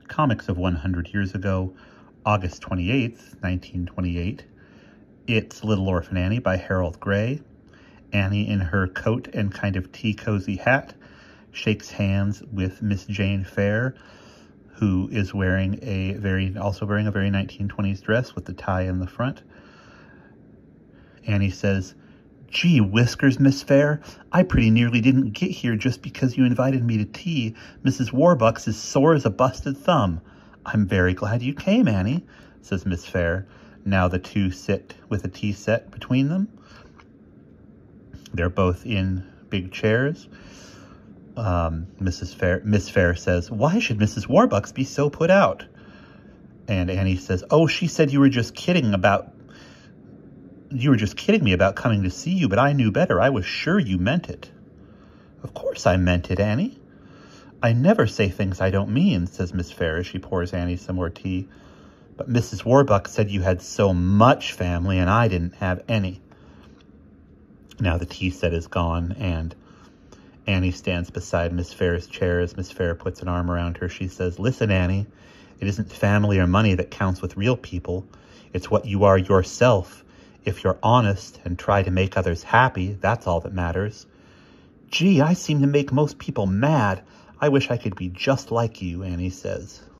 Comics of 100 Years Ago, August 28th, 1928. It's Little Orphan Annie by Harold Gray. Annie, in her coat and kind of tea-cozy hat, shakes hands with Miss Jane Fair, who is also wearing a very 1920s dress with the tie in the front. Annie says, "Gee whiskers, Miss Fair, I pretty nearly didn't get here just because you invited me to tea. Mrs. Warbucks is sore as a busted thumb." "I'm very glad you came, Annie," says Miss Fair. Now the two sit with a tea set between them. They're both in big chairs. Miss Fair says, "Why should Mrs. Warbucks be so put out?" And Annie says, "Oh, she said you were just kidding me about coming to see you, but I knew better. I was sure you meant it." "Of course I meant it, Annie." "I never say things I don't mean," says Miss Fair as she pours Annie some more tea. "But Mrs. Warbucks said you had so much family and I didn't have any." Now the tea set is gone and Annie stands beside Miss Fair's chair. As Miss Fair puts an arm around her, she says, "Listen, Annie, it isn't family or money that counts with real people. It's what you are yourself. If you're honest and try to make others happy, that's all that matters." "Gee, I seem to make most people mad. I wish I could be just like you," Annie says.